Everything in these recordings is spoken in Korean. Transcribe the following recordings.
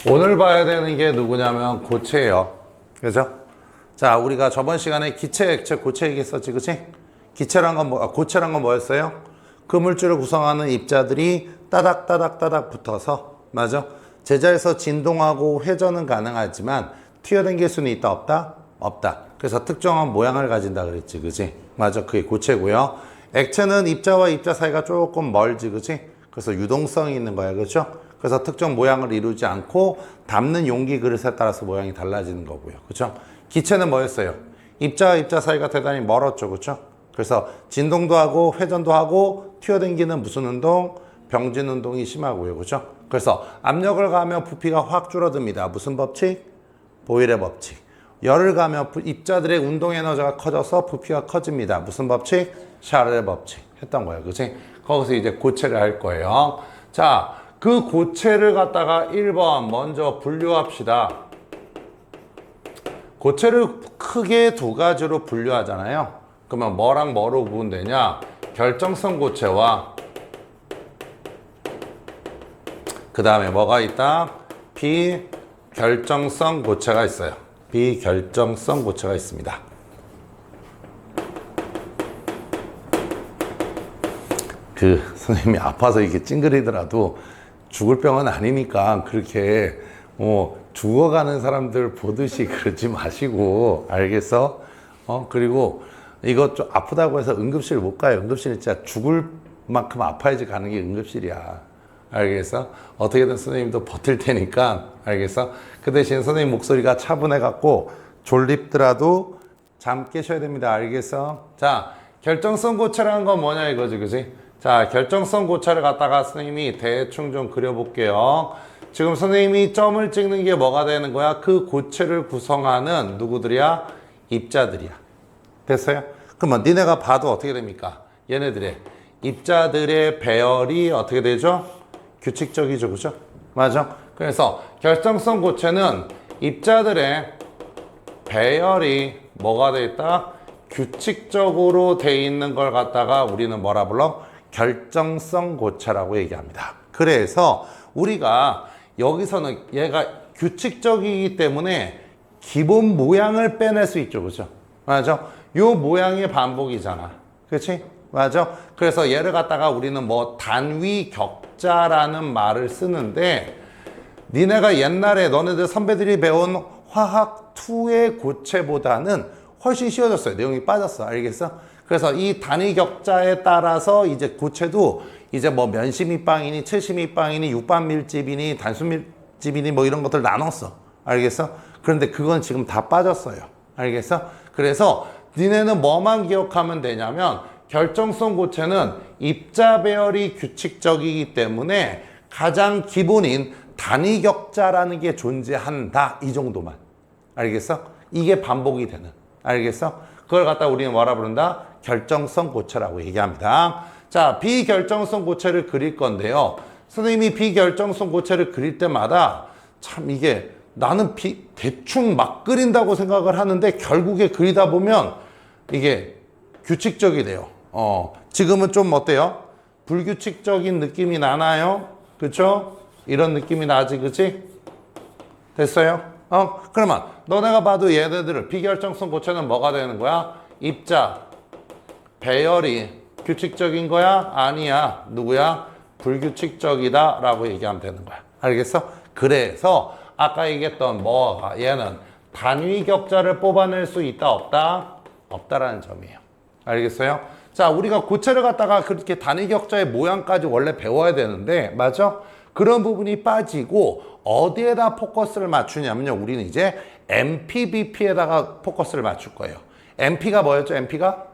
오늘 봐야 되는 게 누구냐면 고체예요. 그죠? 자, 우리가 저번 시간에 기체, 액체, 고체 얘기했었지, 그치? 기체란 건 고체란 건 뭐였어요? 그 물질을 구성하는 입자들이 따닥따닥따닥 붙어서, 맞아? 제자에서 진동하고 회전은 가능하지만 튀어댕길 수는 있다, 없다? 없다. 그래서 특정한 모양을 가진다 그랬지, 그치? 맞아, 그게 고체고요. 액체는 입자와 입자 사이가 조금 멀지, 그치? 그래서 유동성이 있는 거야, 그렇죠? 그래서 특정 모양을 이루지 않고 담는 용기 그릇에 따라서 모양이 달라지는 거고요. 그렇죠? 기체는 뭐였어요? 입자와 입자 사이가 대단히 멀었죠. 그렇죠? 그래서 진동도 하고 회전도 하고 튀어댕기는 무슨 운동? 병진 운동이 심하고요. 그렇죠? 그래서 압력을 가하면 부피가 확 줄어듭니다. 무슨 법칙? 보일의 법칙. 열을 가하면 입자들의 운동 에너지가 커져서 부피가 커집니다. 무슨 법칙? 샤를의 법칙. 했던 거예요. 그렇지? 거기서 이제 고체를 할 거예요. 자, 그 고체를 갖다가 1번 먼저 분류합시다. 고체를 크게 두 가지로 분류하잖아요. 그러면 뭐랑 뭐로 구분되냐? 결정성 고체와 그 다음에 뭐가 있다? 비결정성 고체가 있어요. 비결정성 고체가 있습니다. 선생님이 아파서 이렇게 찡그리더라도 죽을 병은 아니니까 그렇게 죽어가는 사람들 보듯이 그러지 마시고, 알겠어? 그리고 이거 좀 아프다고 해서 응급실 못 가요. 응급실은 진짜 죽을 만큼 아파야지 가는 게 응급실이야. 알겠어? 어떻게든 선생님도 버틸 테니까, 알겠어? 그 대신 선생님 목소리가 차분해갖고 졸립더라도 잠 깨셔야 됩니다. 알겠어? 자, 결정성 고체라는 건 뭐냐 이거지, 그지? 자, 결정성 고체를 갖다가 선생님이 대충 좀 그려볼게요. 지금 선생님이 점을 찍는 게 뭐가 되는 거야? 그 고체를 구성하는 누구들이야? 입자들이야. 됐어요? 그러면 니네가 봐도 어떻게 됩니까? 얘네들의 입자들의 배열이 어떻게 되죠? 규칙적이죠, 그죠? 맞아? 그래서 결정성 고체는 입자들의 배열이 뭐가 돼 있다? 규칙적으로 돼 있는 걸 갖다가 우리는 뭐라 불러? 결정성 고체라고 얘기합니다. 그래서 우리가 여기서는 얘가 규칙적이기 때문에 기본 모양을 빼낼 수 있죠. 그죠? 맞아? 요 모양의 반복이잖아. 그렇지? 맞아? 그래서 얘를 갖다가 우리는 뭐 단위 격자라는 말을 쓰는데, 니네가 옛날에 너네들 선배들이 배운 화학 2의 고체보다는 훨씬 쉬워졌어요. 내용이 빠졌어. 알겠어? 그래서 이 단위 격자에 따라서 이제 고체도 이제 뭐 면시밀빵이니 7시밀빵이니 6반 밀집이니 단순 밀집이니 뭐 이런 것들 나눴어. 알겠어? 그런데 그건 지금 다 빠졌어요. 알겠어? 그래서 니네는 뭐만 기억하면 되냐면 결정성 고체는 입자 배열이 규칙적이기 때문에 가장 기본인 단위 격자라는 게 존재한다. 이 정도만. 알겠어? 이게 반복이 되는. 알겠어? 그걸 갖다 우리는 뭐라 부른다? 결정성 고체라고 얘기합니다. 자, 비결정성 고체를 그릴 건데요. 선생님이 비결정성 고체를 그릴 때마다 참 이게 나는 대충 막 그린다고 생각을 하는데 결국에 그리다 보면 이게 규칙적이 돼요. 지금은 좀 어때요? 불규칙적인 느낌이 나나요? 그쵸? 이런 느낌이 나지, 그치? 됐어요? 그러면 너네가 봐도 얘네들을 비결정성 고체는 뭐가 되는 거야? 입자 배열이 규칙적인 거야? 아니야. 누구야? 불규칙적이다 라고 얘기하면 되는 거야. 알겠어? 그래서 아까 얘기했던 얘는 단위 격자를 뽑아낼 수 있다, 없다? 없다라는 점이에요. 알겠어요? 자, 우리가 고체를 갖다가 그렇게 단위 격자의 모양까지 원래 배워야 되는데, 맞아? 그런 부분이 빠지고 어디에다 포커스를 맞추냐면요. 우리는 이제 MPBP에다가 포커스를 맞출 거예요. MP가 뭐였죠? MP가?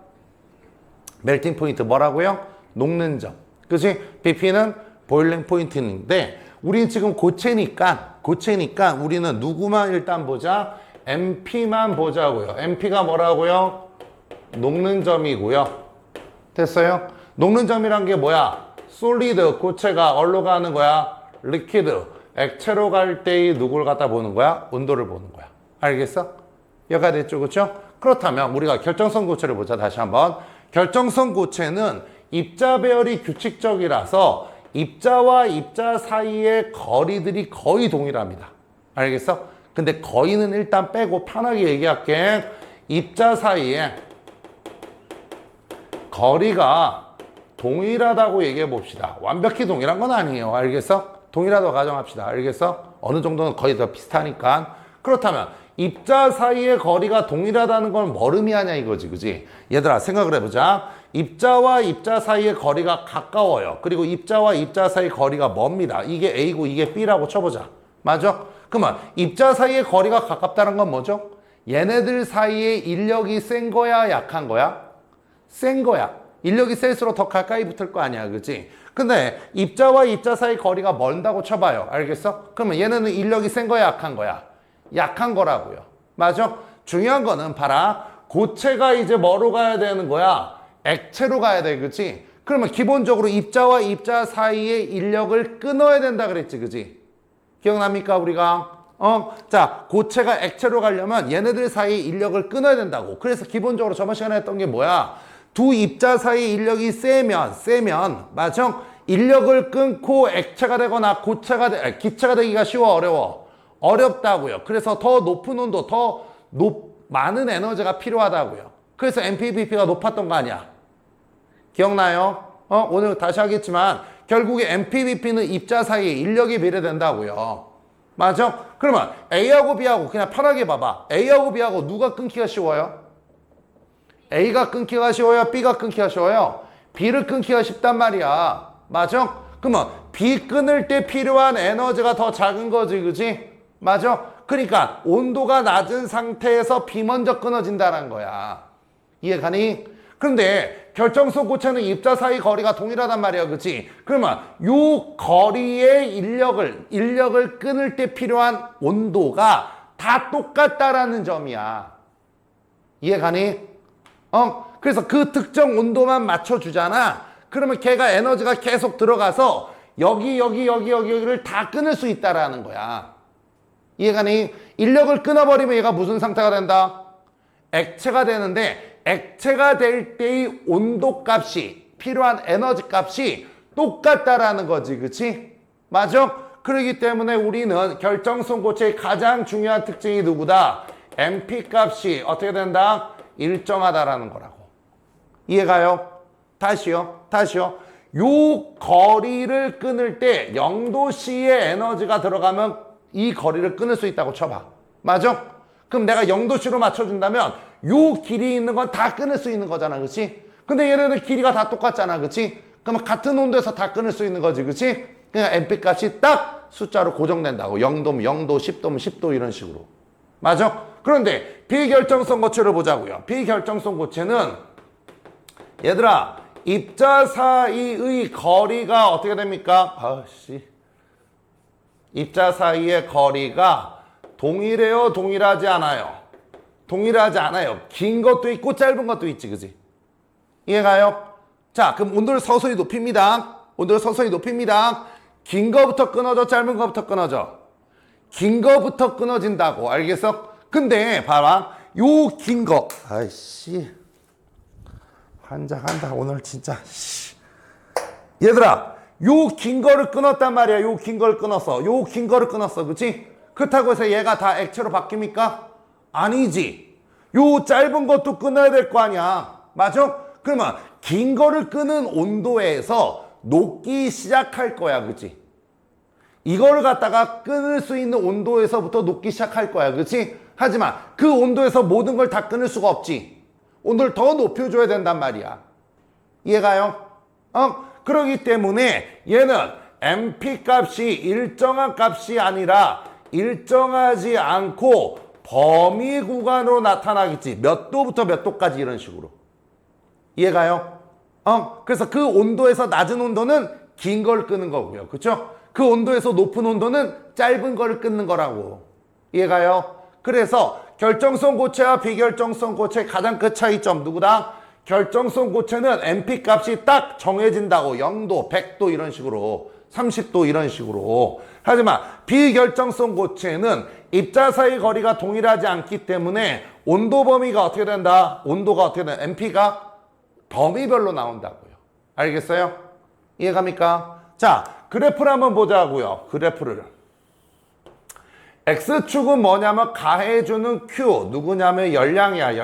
멜팅 포인트 뭐라고요? 녹는 점. 그치? BP는 보일링 포인트인데 우리는 지금 고체니까 우리는 누구만 일단 보자? MP만 보자고요. MP가 뭐라고요? 녹는 점이고요. 됐어요? 녹는 점이란 게 뭐야? 솔리드, 고체가 어디로 가는 거야? 리퀴드, 액체로 갈 때의 누구를 갖다 보는 거야? 온도를 보는 거야. 알겠어? 이해가 됐죠? 그렇죠? 그렇다면 우리가 결정성 고체를 보자. 다시 한번. 결정성 고체는 입자 배열이 규칙적이라서 입자와 입자 사이의 거리들이 거의 동일합니다. 알겠어? 근데 거의는 일단 빼고 편하게 얘기할게. 입자 사이에 거리가 동일하다고 얘기해 봅시다. 완벽히 동일한 건 아니에요. 알겠어? 동일하다고 가정합시다. 알겠어? 어느 정도는 거의 더 비슷하니까. 그렇다면 입자 사이의 거리가 동일하다는 건 뭘 의미하냐 이거지, 그지? 얘들아 생각을 해보자. 입자와 입자 사이의 거리가 가까워요. 그리고 입자와 입자 사이의 거리가 멉니다. 이게 A고 이게 B라고 쳐보자. 맞아? 그러면 입자 사이의 거리가 가깝다는 건 뭐죠? 얘네들 사이에 인력이 센 거야, 약한 거야? 센 거야. 인력이 셀수록 더 가까이 붙을 거 아니야, 그지? 근데 입자와 입자 사이 거리가 멀다고 쳐봐요. 알겠어? 그러면 얘네는 인력이 센 거야, 약한 거야? 약한 거라고요. 맞아? 중요한 거는 봐라. 고체가 이제 뭐로 가야 되는 거야? 액체로 가야 돼, 그치? 그러면 기본적으로 입자와 입자 사이의 인력을 끊어야 된다 그랬지, 그치? 기억납니까, 우리가? 자, 고체가 액체로 가려면 얘네들 사이의 인력을 끊어야 된다고. 그래서 기본적으로 저번 시간에 했던 게 뭐야? 두 입자 사이의 인력이 세면, 맞아? 인력을 끊고 액체가 되거나 기체가 되기가 쉬워, 어려워? 어렵다고요. 그래서 더 높은 온도, 많은 에너지가 필요하다고요. 그래서 MPBP가 높았던 거 아니야? 기억나요? 오늘 다시 하겠지만 결국에 MPBP는 입자 사이에 인력이 비례된다고요. 맞아? 그러면 A하고 B하고 그냥 편하게 봐봐. A하고 B하고 누가 끊기가 쉬워요? A가 끊기가 쉬워요? B가 끊기가 쉬워요? B를 끊기가 쉽단 말이야. 맞아? 그러면 B 끊을 때 필요한 에너지가 더 작은 거지, 그지? 맞아? 그러니까 온도가 낮은 상태에서 B 먼저 끊어진다는 거야. 이해가니? 그런데 결정선 고체는 입자 사이 거리가 동일하단 말이야, 그치? 그러면 요 거리의 인력을 끊을 때 필요한 온도가 다 똑같다라는 점이야. 이해가니? 그래서 그 특정 온도만 맞춰주잖아. 그러면 걔가 에너지가 계속 들어가서 여기를 다 끊을 수 있다라는 거야. 이해가니? 인력을 끊어버리면 얘가 무슨 상태가 된다? 액체가 되는데 액체가 될 때의 온도 값이 필요한 에너지 값이 똑같다라는 거지, 그치? 맞아? 그렇기 때문에 우리는 결정선 고체의 가장 중요한 특징이 누구다? MP 값이 어떻게 된다? 일정하다라는 거라고. 이해가요? 다시요. 요 거리를 끊을 때 0도씨의 에너지가 들어가면 이 거리를 끊을 수 있다고 쳐봐. 맞아? 그럼 내가 0도씨로 맞춰준다면 요 길이 있는 건 다 끊을 수 있는 거잖아, 그치? 근데 얘네들 길이가 다 똑같잖아, 그치? 그러면 같은 온도에서 다 끊을 수 있는 거지, 그치? 그러니까 MP 값이 딱 숫자로 고정된다고. 0도면 0도, 10도면 10도 이런 식으로. 맞아? 그런데 비결정선 고체를 보자고요. 비결정선 고체는 얘들아 입자 사이의 거리가 어떻게 됩니까? 입자 사이의 거리가 동일해요? 동일하지 않아요? 동일하지 않아요. 긴 것도 있고 짧은 것도 있지, 그지? 이해가요? 자, 그럼 온도를 서서히 높입니다. 긴 거부터 끊어져, 짧은 거부터 끊어져? 긴 거부터 끊어진다고. 알겠어? 근데 봐봐. 요 긴 거. 환장한다 오늘 진짜. 얘들아, 요 긴 거를 끊었단 말이야. 요 긴 거를 끊었어. 그치? 그렇다고 해서 얘가 다 액체로 바뀝니까? 아니지. 요 짧은 것도 끊어야 될 거 아니야. 맞아? 그러면 긴 거를 끄는 온도에서 녹기 시작할 거야. 그치? 이거를 갖다가 끊을 수 있는 온도에서부터 녹기 시작할 거야. 그치? 하지만 그 온도에서 모든 걸 다 끊을 수가 없지. 온도를 더 높여줘야 된단 말이야. 이해가요? 그러기 때문에 얘는 MP 값이 일정한 값이 아니라 일정하지 않고 범위 구간으로 나타나겠지. 몇 도부터 몇 도까지 이런 식으로. 이해가요? 그래서 그 온도에서 낮은 온도는 긴 걸 끄는 거고요. 그렇죠? 그 온도에서 높은 온도는 짧은 걸 끊는 거라고. 이해가요? 그래서 결정선 고체와 비결정선 고체의 가장 큰 차이점 누구다? 결정선 고체는 MP 값이 딱 정해진다고. 0도, 100도 이런 식으로, 30도 이런 식으로. 하지만 비결정선 고체는 입자 사이 거리가 동일하지 않기 때문에 온도 범위가 어떻게 된다? 온도가 어떻게 된다? MP가 범위별로 나온다고요. 알겠어요? 이해갑니까? 자, 그래프를 한번 보자고요. 그래프를. X축은 뭐냐면 가해주는 Q. 누구냐면 열량이야,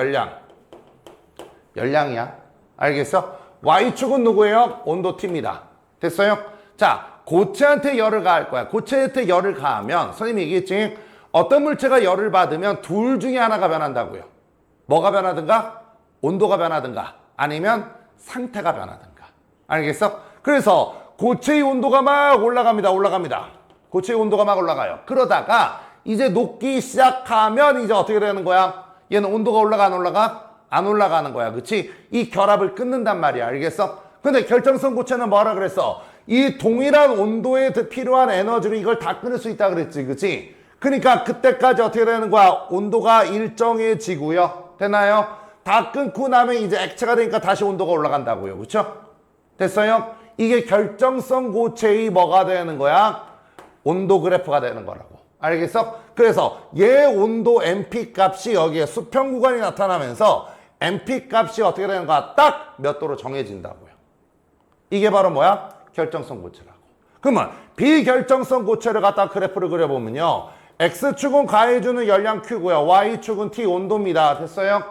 열량이야. 알겠어? Y축은 누구예요? 온도 T입니다. 됐어요? 자, 고체한테 열을 가할 거야. 고체한테 열을 가하면 선생님이 얘기했지? 어떤 물체가 열을 받으면 둘 중에 하나가 변한다고요. 뭐가 변하든가? 온도가 변하든가 아니면 상태가 변하든가. 알겠어? 그래서 고체의 온도가 막 올라갑니다. 고체의 온도가 막 올라가요. 그러다가 이제 녹기 시작하면 이제 어떻게 되는 거야? 얘는 온도가 올라가 안 올라가? 안 올라가는 거야. 그치? 이 결합을 끊는단 말이야. 알겠어? 근데 결정성 고체는 뭐라 그랬어? 이 동일한 온도에 필요한 에너지로 이걸 다 끊을 수 있다 그랬지. 그치? 그러니까 그때까지 어떻게 되는 거야? 온도가 일정해지고요. 됐나요? 다 끊고 나면 이제 액체가 되니까 다시 온도가 올라간다고요. 그쵸? 됐어요? 이게 결정성 고체의 뭐가 되는 거야? 온도 그래프가 되는 거라고. 알겠어? 그래서 얘 온도 NP 값이 여기에 수평 구간이 나타나면서 NP 값이 어떻게 되는 거야? 딱 몇 도로 정해진다고요. 이게 바로 뭐야? 결정성 고체라고. 그러면 비결정성 고체를 갖다 그래프를 그려보면요. X축은 가해주는 열량 Q고요. Y축은 T 온도입니다. 됐어요?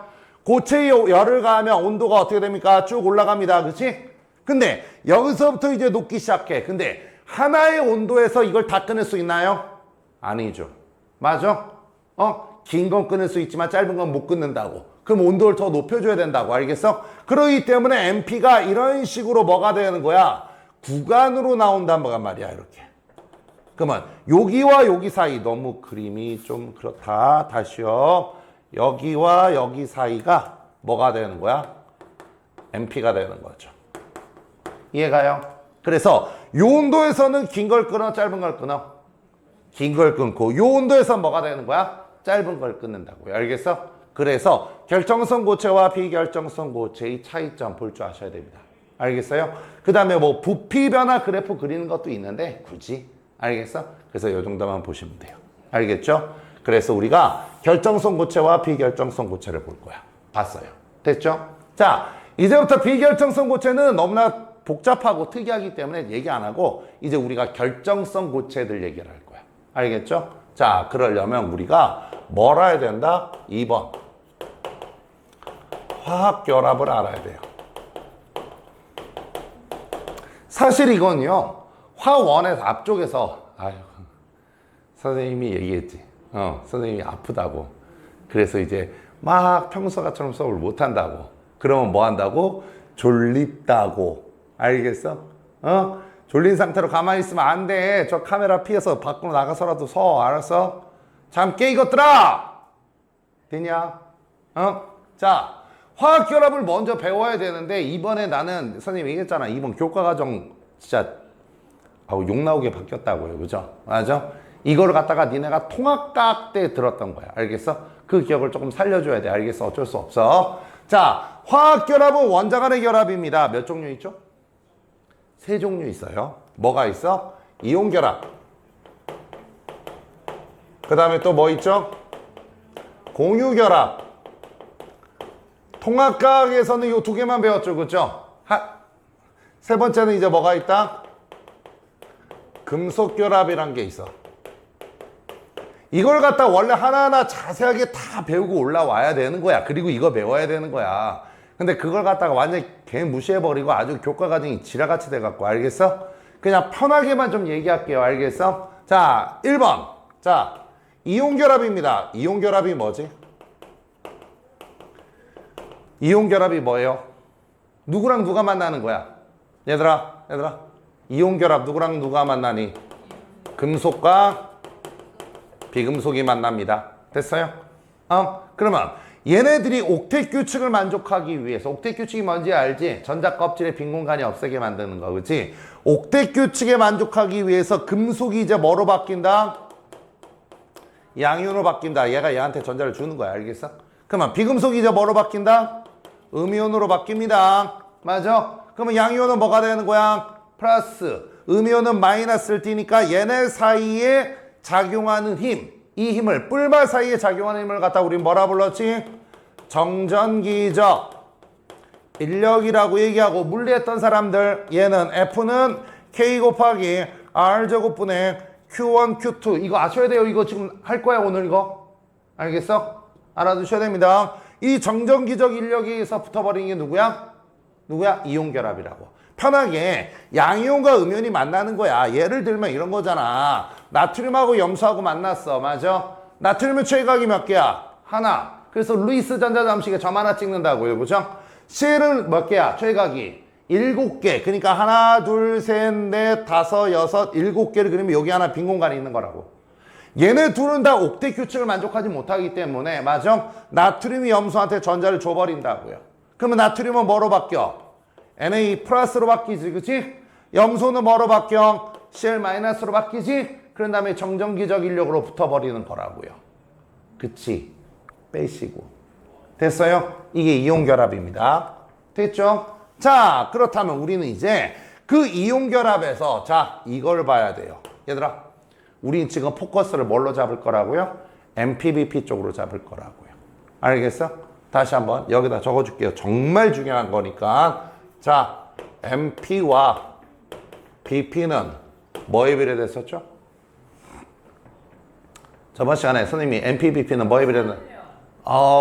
고체의 열을 가하면 온도가 어떻게 됩니까? 쭉 올라갑니다. 그치? 근데 여기서부터 이제 녹기 시작해. 근데 하나의 온도에서 이걸 다 끊을 수 있나요? 아니죠. 맞아? 긴 건 끊을 수 있지만 짧은 건 못 끊는다고. 그럼 온도를 더 높여줘야 된다고. 알겠어? 그러기 때문에 NP가 이런 식으로 뭐가 되는 거야? 구간으로 나온단 말이야. 이렇게. 그러면 여기와 여기 사이 너무 그림이 좀 그렇다. 다시요. 여기와 여기 사이가 뭐가 되는 거야? NP가 되는 거죠. 이해가요? 그래서 요 온도에서는 긴 걸 끊어, 짧은 걸 끊어? 긴 걸 끊고 요 온도에서 뭐가 되는 거야? 짧은 걸 끊는다고요. 알겠어? 그래서 결정성 고체와 비결정성 고체의 차이점 볼 줄 아셔야 됩니다. 알겠어요? 그 다음에 뭐 부피 변화 그래프 그리는 것도 있는데 굳이 알겠어? 그래서 이 정도만 보시면 돼요. 알겠죠? 그래서 우리가 결정성 고체와 비결정성 고체를 볼 거야. 봤어요. 됐죠? 자, 이제부터 비결정성 고체는 너무나 복잡하고 특이하기 때문에 얘기 안 하고 이제 우리가 결정성 고체들 얘기를 할 거야. 알겠죠? 자, 그러려면 우리가 뭘 알아야 된다? 2번. 화학 결합을 알아야 돼요. 사실 이건요. 화원에서 앞쪽에서 선생님이 얘기했지. 선생님이 아프다고. 그래서 이제 막 평소같처럼 수업을 못 한다고. 그러면 뭐 한다고? 졸립다고. 알겠어? 졸린 상태로 가만히 있으면 안 돼. 저 카메라 피해서 밖으로 나가서라도 서. 알았어? 잠 깨 이것들아! 됐냐? 자, 화학결합을 먼저 배워야 되는데 이번에 나는 선생님이 얘기했잖아. 이번 교과과정 진짜 욕 나오게 바뀌었다고요. 그죠? 맞아? 이걸 갖다가 니네가 통합과학 때 들었던 거야. 알겠어? 그 기억을 조금 살려줘야 돼. 알겠어? 어쩔 수 없어. 자, 화학결합은 원자 간의 결합입니다. 몇 종류 있죠? 3종류 있어요. 뭐가 있어? 이온결합. 그 다음에 또 뭐 있죠? 공유결합. 통합과학에서는 이 2개만 배웠죠. 그죠? 세 번째는 이제 뭐가 있다? 금속결합이란 게 있어. 이걸 갖다 원래 하나하나 자세하게 다 배우고 올라와야 되는 거야. 그리고 이거 배워야 되는 거야. 근데 그걸 갖다가 완전히 개 무시해버리고 아주 교과과정이 지라같이 돼갖고. 알겠어? 그냥 편하게만 좀 얘기할게요. 알겠어? 자, 1번. 자, 이온결합입니다. 이온결합이 뭐지? 이온결합이 뭐예요? 누구랑 누가 만나는 거야? 얘들아. 이온결합 누구랑 누가 만나니? 금속과 비금속이 만납니다. 됐어요? 그러면 얘네들이 옥텟 규칙을 만족하기 위해서, 옥텟 규칙이 뭔지 알지? 전자 껍질에 빈 공간이 없애게 만드는 거, 그렇지? 옥텟 규칙에 만족하기 위해서 금속이 이제 뭐로 바뀐다? 양이온으로 바뀐다. 얘가 얘한테 전자를 주는 거야. 알겠어? 그러면 비금속이 이제 뭐로 바뀐다? 음이온으로 바뀝니다. 맞아? 그러면 양이온은 뭐가 되는 거야? 플러스. 음이온은 마이너스를 띠니까 얘네 사이에 작용하는 힘, 이 힘을, 뿔마 사이에 작용하는 힘을 갖다 우리 뭐라 불렀지? 정전기적 인력이라고 얘기하고, 물리했던 사람들, 얘는 F는 K 곱하기 R 제곱분의 Q1, Q2 이거 아셔야 돼요. 이거 지금 할 거야 오늘 이거. 알겠어? 알아두셔야 됩니다. 이 정전기적 인력에서 붙어버린 게 누구야? 이온결합이라고. 편하게 양이온과 음이온이 만나는 거야. 예를 들면 이런 거잖아. 나트륨하고 염소하고 만났어. 맞아? 나트륨의 최각이 몇 개야? 하나. 그래서 루이스 전자잠식에 점 하나 찍는다고요. 그죠? 실은 몇 개야? 최각이 7개. 그러니까 하나, 둘, 셋, 넷, 다섯, 여섯, 7개를 그리면 여기 하나 빈 공간이 있는 거라고. 얘네 둘은 다 옥텟 규칙을 만족하지 못하기 때문에 맞아? 나트륨이 염소한테 전자를 줘버린다고요. 그러면 나트륨은 뭐로 바뀌어? Na 플러스로 바뀌지, 그치? 염소는 뭐로 바뀌어? Cl 마이너스로 바뀌지? 그런 다음에 정전기적 인력으로 붙어버리는 거라고요. 그치? 빼시고. 됐어요? 이게 이온결합입니다. 됐죠? 자, 그렇다면 우리는 이제 그 이온결합에서 자, 이걸 봐야 돼요. 얘들아, 우린 지금 포커스를 뭘로 잡을 거라고요? MPBP 쪽으로 잡을 거라고요. 알겠어? 다시 한번 여기다 적어줄게요. 정말 중요한 거니까. 자, MP와 BP는 뭐에 비례됐었죠? 저번 시간에 선생님이 MP, BP는 뭐에 비례됐?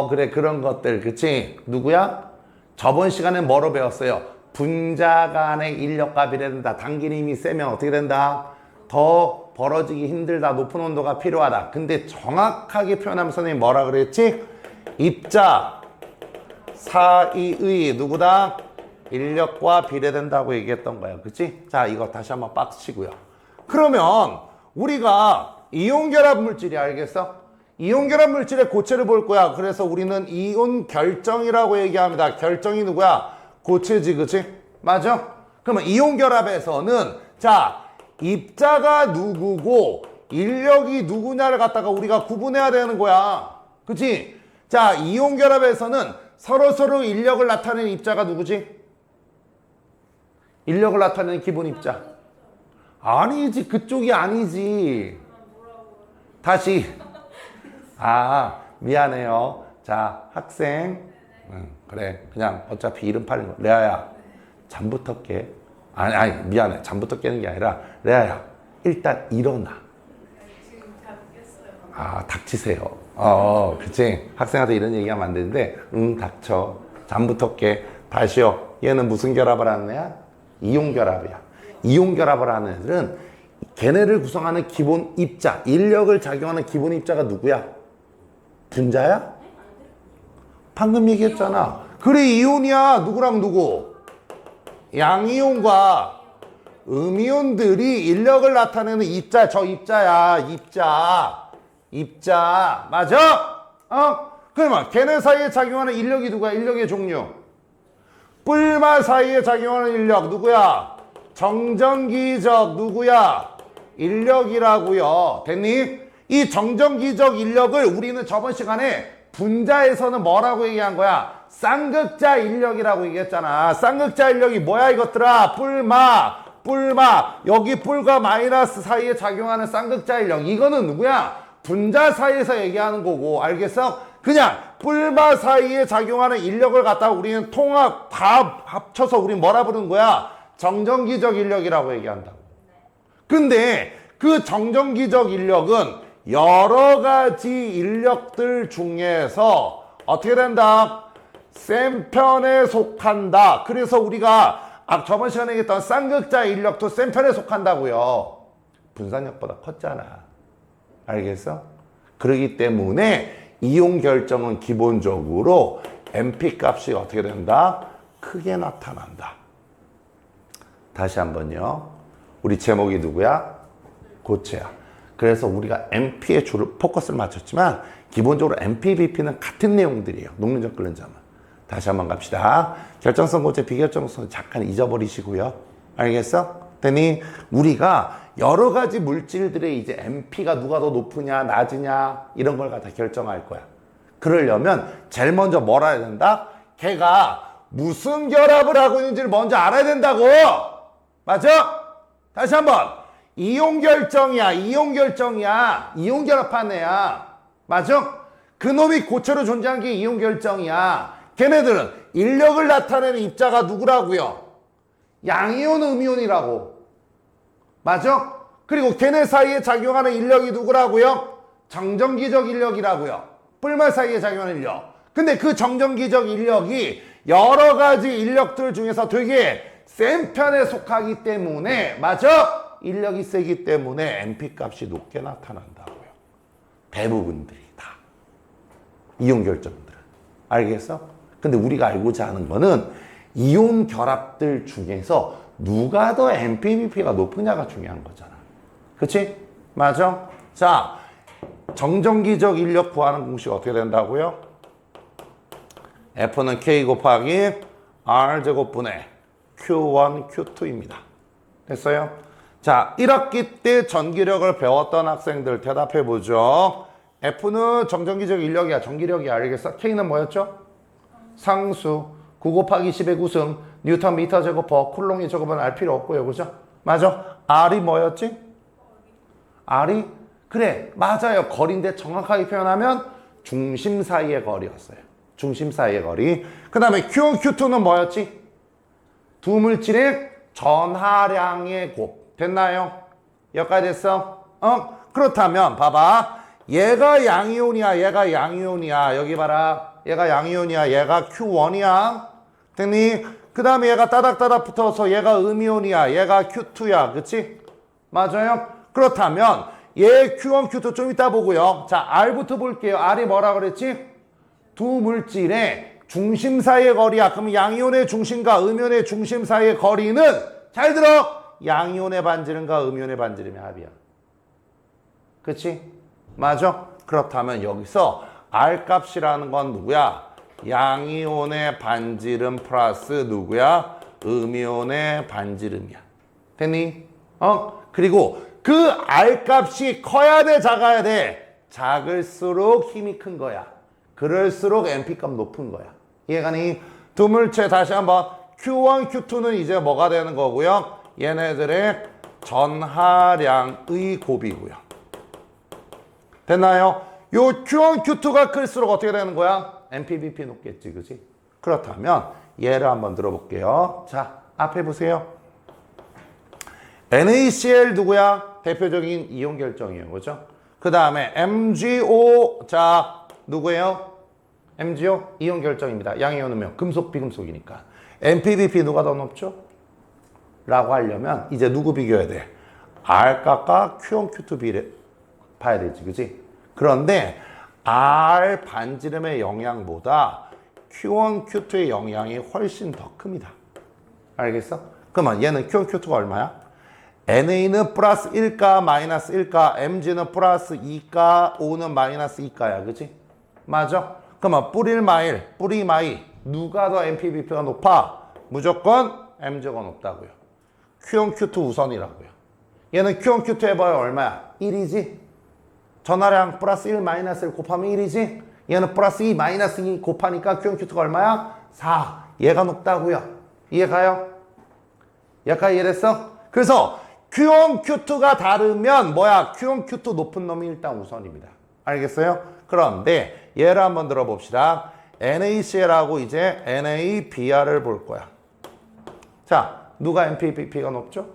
그래, 그런 것들, 그치? 누구야? 저번 시간에 뭐로 배웠어요? 분자 간의 인력과 비례된다. 당긴 힘이 세면 어떻게 된다? 더 벌어지기 힘들다. 높은 온도가 필요하다. 근데 정확하게 표현하면 선생님이 뭐라 그랬지? 입자 사이의 누구다? 인력과 비례된다고 얘기했던 거야. 그치? 자, 이거 다시 한번 박스 치고요. 그러면 우리가 이온결합 물질이 알겠어? 이온결합 물질의 고체를 볼 거야. 그래서 우리는 이온 결정이라고 얘기합니다. 결정이 누구야? 고체지, 그치? 맞아? 그러면 이온결합에서는 자, 입자가 누구고 인력이 누구냐를 갖다가 우리가 구분해야 되는 거야. 그치? 자, 이온결합에서는 서로 인력을 나타내는 입자가 누구지? 인력을 나타내는 기본 입자. 아니지, 그쪽이 아니지. 다시. 미안해요. 자, 학생. 그래, 그냥 어차피 이름 팔린 거. 레아야, 잠부터 깨. 아니, 미안해. 잠부터 깨는 게 아니라, 레아야, 일단 일어나. 지금 다 깼어요. 닥치세요. 그치. 학생한테 이런 얘기하면 안 되는데, 닥쳐. 잠부터 깨. 다시요. 얘는 무슨 결합을 하는 애야? 이온결합이야. 이온결합을 하는 애들은 걔네를 구성하는 기본 입자, 인력을 작용하는 기본 입자가 누구야? 분자야? 방금 얘기했잖아. 그래, 이온이야. 누구랑 누구? 양이온과 음이온들이 인력을 나타내는 입자, 저 입자야. 입자. 맞아? 그러면 걔네 사이에 작용하는 인력이 누구야? 인력의 종류. 뿔마 사이에 작용하는 인력 누구야? 정전기적 누구야? 인력이라고요. 됐니? 이 정전기적 인력을 우리는 저번 시간에 분자에서는 뭐라고 얘기한 거야? 쌍극자 인력이라고 얘기했잖아. 쌍극자 인력이 뭐야 이것들아? 뿔마. 여기 뿔과 마이너스 사이에 작용하는 쌍극자 인력. 이거는 누구야? 분자 사이에서 얘기하는 거고. 알겠어? 그냥 뿔마 사이에 작용하는 인력을 갖다가 우리는 통합 다 합쳐서 우리 뭐라 부르는 거야? 정전기적 인력이라고 얘기한다고. 근데 그 정전기적 인력은 여러 가지 인력들 중에서 어떻게 된다? 센 편에 속한다. 그래서 우리가 저번 시간에 얘기했던 쌍극자 인력도 센 편에 속한다고요. 분산력보다 컸잖아. 알겠어? 그렇기 때문에 이온 결정은 기본적으로 MP 값이 어떻게 된다? 크게 나타난다. 다시 한번요. 우리 제목이 누구야? 고체야. 그래서 우리가 MP에 주로 포커스를 맞췄지만 기본적으로 MP, BP는 같은 내용들이에요. 녹는점 끓는 점은. 다시 한번 갑시다. 결정성 고체, 비결정성 잠깐 잊어버리시고요. 알겠어? 됐니? 우리가 여러 가지 물질들의 이제 MP가 누가 더 높으냐, 낮으냐 이런 걸 갖다 결정할 거야. 그러려면 제일 먼저 뭘 알아야 된다? 걔가 무슨 결합을 하고 있는지를 먼저 알아야 된다고. 맞아? 다시 한번. 이온 결정이야. 이온 결합한 애야. 맞아? 그놈이 고체로 존재한 게 이온 결정이야. 걔네들은 인력을 나타내는 입자가 누구라고요? 양이온, 음이온이라고. 맞아? 그리고 걔네 사이에 작용하는 인력이 누구라고요? 정전기적 인력이라고요. 뿔말 사이에 작용하는 인력. 근데 그 정전기적 인력이 여러 가지 인력들 중에서 되게 센 편에 속하기 때문에, 맞아? 인력이 세기 때문에 MP 값이 높게 나타난다고요. 대부분들이 다. 이온 결정들은. 알겠어? 근데 우리가 알고자 하는 거는 이온 결합들 중에서 누가 더 MPBP가 높으냐가 중요한 거잖아. 그치? 맞아? 자, 정전기적 인력 구하는 공식 어떻게 된다고요? F는 K 곱하기 R제곱분의 Q1, Q2입니다. 됐어요? 자, 1학기 때 전기력을 배웠던 학생들 대답해보죠. F는 정전기적 인력이야. 전기력이야. 알겠어? K는 뭐였죠? 상수. 9 곱하기 10의 9승. 뉴턴 미터 제곱퍼. 쿨롱이 제곱은 알 필요 없고요. 그죠? 맞아? R이 뭐였지? R이? 그래. 맞아요. 거리인데 정확하게 표현하면 중심 사이의 거리였어요. 중심 사이의 거리. 그 다음에 Q1, Q2는 뭐였지? 두 물질의 전하량의 곱. 됐나요? 여기까지 됐어? 그렇다면 봐봐. 얘가 양이온이야. 얘가 양이온이야. 여기 봐라. 얘가 양이온이야. 얘가 Q1이야. 됐니? 그 다음에 얘가 따닥따닥 붙어서 얘가 음이온이야. 얘가 Q2야. 그치? 맞아요? 그렇다면 얘 Q1, Q2 좀 이따 보고요. 자, R부터 볼게요. R이 뭐라 그랬지? 두 물질의 중심 사이의 거리야. 그럼 양이온의 중심과 음이온의 중심 사이의 거리는, 잘 들어! 양이온의 반지름과 음이온의 반지름의 합이야. 그치? 맞아? 그렇다면 여기서 R 값이라는 건 누구야? 양이온의 반지름 플러스 누구야? 음이온의 반지름이야. 됐니? 그리고 그 R 값이 커야 돼, 작아야 돼? 작을수록 힘이 큰 거야. 그럴수록 MP 값 높은 거야. 이해가니? 두 물체 다시 한번. Q1, Q2는 이제 뭐가 되는 거고요? 얘네들의 전하량의 곱이고요. 됐나요? 요 Q1, Q2가 클수록 어떻게 되는 거야? MPBP 높겠지, 그지? 그렇다면 얘를 한번 들어볼게요. 자, 앞에 보세요. NaCl 누구야? 대표적인 이온 결정이에요, 그죠? 그 다음에 MgO, 자, 누구예요? MgO 이온 결정입니다. 양이온 음이온, 금속 비금속이니까. MPBP 누가 더 높죠? 라고 하려면 이제 누구 비교해야 돼? R 값과 Q1, Q2 비를 봐야 되지, 그지? 그런데 R 반지름의 영향보다 Q1, Q2의 영향이 훨씬 더 큽니다. 알겠어? 그러면 얘는 Q1, Q2가 얼마야? NA는 플러스 1가 마이너스 1가, MG는 플러스 2가, O는 마이너스 2가야, 그지? 맞아? 그러면 뿌리 마이 누가 더 MPBP가 높아? 무조건 MG가 높다고요. Q1, Q2 우선이라고요. 얘는 Q1, Q2 해봐요. 얼마야? 1이지? 전하량 플러스 1 마이너스 1 곱하면 1이지? 얘는 플러스 2 마이너스 2 곱하니까 Q1, Q2가 얼마야? 4. 얘가 높다고요. 이해가요? 약간 이해됐어? 그래서 Q1, Q2가 다르면 뭐야? Q1, Q2 높은 놈이 일단 우선입니다. 알겠어요? 그런데 얘를 한번 들어봅시다. NaCl하고 이제 NaBr을 볼 거야. 자, 누가 MPBP가 높죠?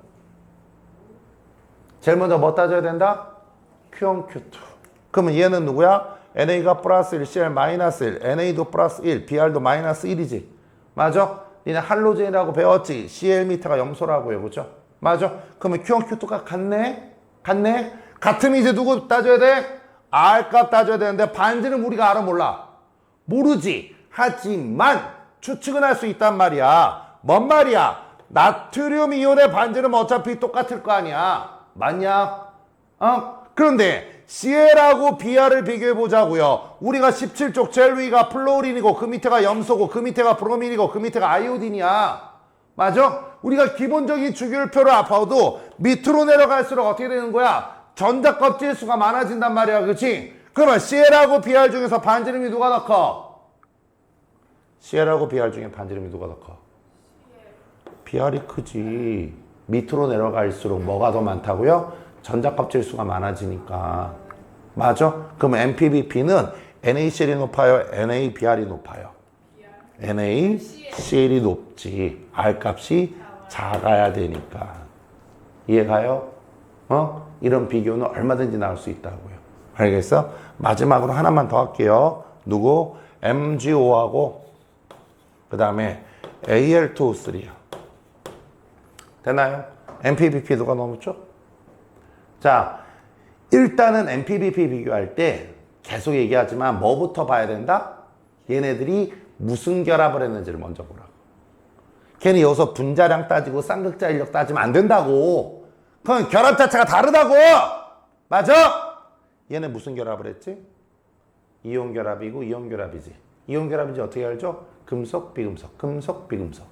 제일 먼저 뭐 따져야 된다? Q1, Q2. 그러면 얘는 누구야? NA가 플러스 1, Cl 마이너스 1, NA도 플러스 1, Br도 마이너스 1이지. 맞아? 니네 할로젠이라고 배웠지? Cl 염소라고요. 그죠? 맞아? 그러면 Q1, Q2가 같네? 같으면 이제 누구 따져야 돼? R 값 따져야 되는데 반지름 우리가 알아 몰라? 모르지. 하지만 추측은 할 수 있단 말이야. 뭔 말이야? 나트륨 이온의 반지름 어차피 똑같을 거 아니야. 맞냐? 그런데 Cl하고 Br을 비교해 보자고요. 우리가 17쪽 제일 위가 플로린이고 그 밑에가 염소고 그 밑에가 브로민이고 그 밑에가 아이오딘이야. 맞아? 우리가 기본적인 주기율표를 봐도 밑으로 내려갈수록 어떻게 되는 거야? 전자 껍질 수가 많아진단 말이야. 그렇지? 그러면 Cl하고 Br 중에서 반지름이 누가 더 커? Cl하고 Br 중에 반지름이 누가 더 커? Br이 크지. 밑으로 내려갈수록 뭐가 더 많다고요? 전자 껍질 수가 많아지니까. 맞아? 그러면 MPBP는 NaCl이 높아요? NaBr이 높아요? NaCl이 높지. R 값이 작아야 되니까. 이해가요? 이런 비교는 얼마든지 나올 수 있다고요. 알겠어? 마지막으로 하나만 더 할게요. 누구? MgO하고 그 다음에 Al2O3요. 되나요? NPBP 누가 넘었죠? 자, 일단은 NPBP 비교할 때 계속 얘기하지만 뭐부터 봐야 된다? 얘네들이 무슨 결합을 했는지를 먼저 보라고. 걔는 여기서 분자량 따지고 쌍극자 인력 따지면 안 된다고. 그건 결합 자체가 다르다고. 맞아? 얘네 무슨 결합을 했지? 이온 결합이고 이온 결합이지. 이온 결합인지 어떻게 알죠? 금속, 비금속, 금속, 비금속.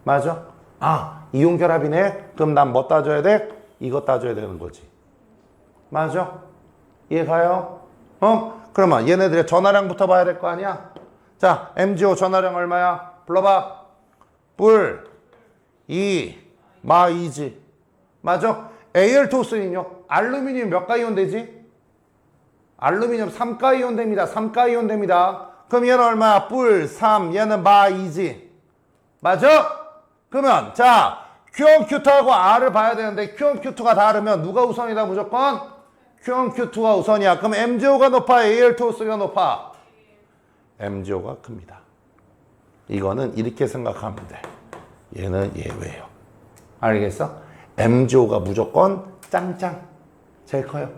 맞아? 아, 이온 결합이네? 그럼 난 뭐 따져야 돼? 이거 따져야 되는 거지. 맞아? 이해 가요? 그러면 얘네들의 전하량부터 봐야 될 거 아니야? 자, MgO 전하량 얼마야? 불러봐. 뿔, 2, 마 2지. 맞아? Al2O3는요? 알루미늄 몇 가 이온 되지? 알루미늄 3가 이온 됩니다. 3가 이온 됩니다. 그럼 얘는 얼마야? 뿔, 3, 얘는 마 2지. 맞아? 그러면 자, Q1, Q2하고 R을 봐야 되는데 Q1, Q2가 다르면 누가 우선이다 무조건? Q1, Q2가 우선이야. 그럼 MgO가 높아? Al2O3가 높아? MgO가 큽니다. 이거는 이렇게 생각하면 돼. 얘는 예외예요. 알겠어? MgO가 무조건 짱짱 제일 커요.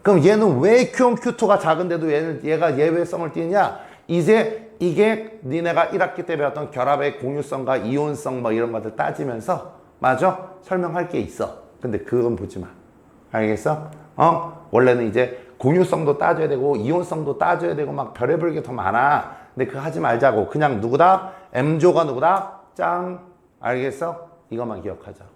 그럼 얘는 왜 Q1, Q2가 작은데도 얘가 예외성을 띠냐? 이제 이게 니네가 1학기 때 배웠던 결합의 공유성과 이온성 뭐 이런 것들 따지면서 맞아? 설명할 게 있어. 근데 그건 보지 마. 알겠어? 원래는 이제 공유성도 따져야 되고 이온성도 따져야 되고 막 별의별 게 더 많아. 근데 그거 하지 말자고. 그냥 누구다? MgO가 누구다? 짱. 알겠어? 이것만 기억하자고요.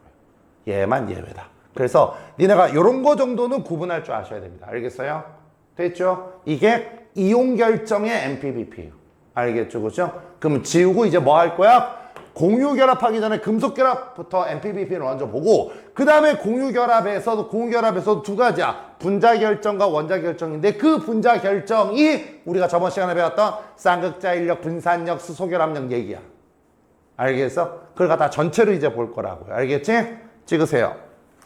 얘만 예외다. 그래서 니네가 이런 거 정도는 구분할 줄 아셔야 됩니다. 알겠어요? 됐죠? 이게 이온 결정의 NPBP예요. 알겠죠? 그죠? 그럼 지우고 이제 뭐 할 거야? 공유 결합하기 전에 금속 결합부터 NPBP를 먼저 보고 그 다음에 공유 결합에서도 두 가지야. 분자 결정과 원자 결정인데 그 분자 결정이 우리가 저번 시간에 배웠던 쌍극자 인력, 분산력, 수소 결합력 얘기야. 알겠어? 그걸 갖다 전체로 이제 볼 거라고요. 알겠지? 찍으세요.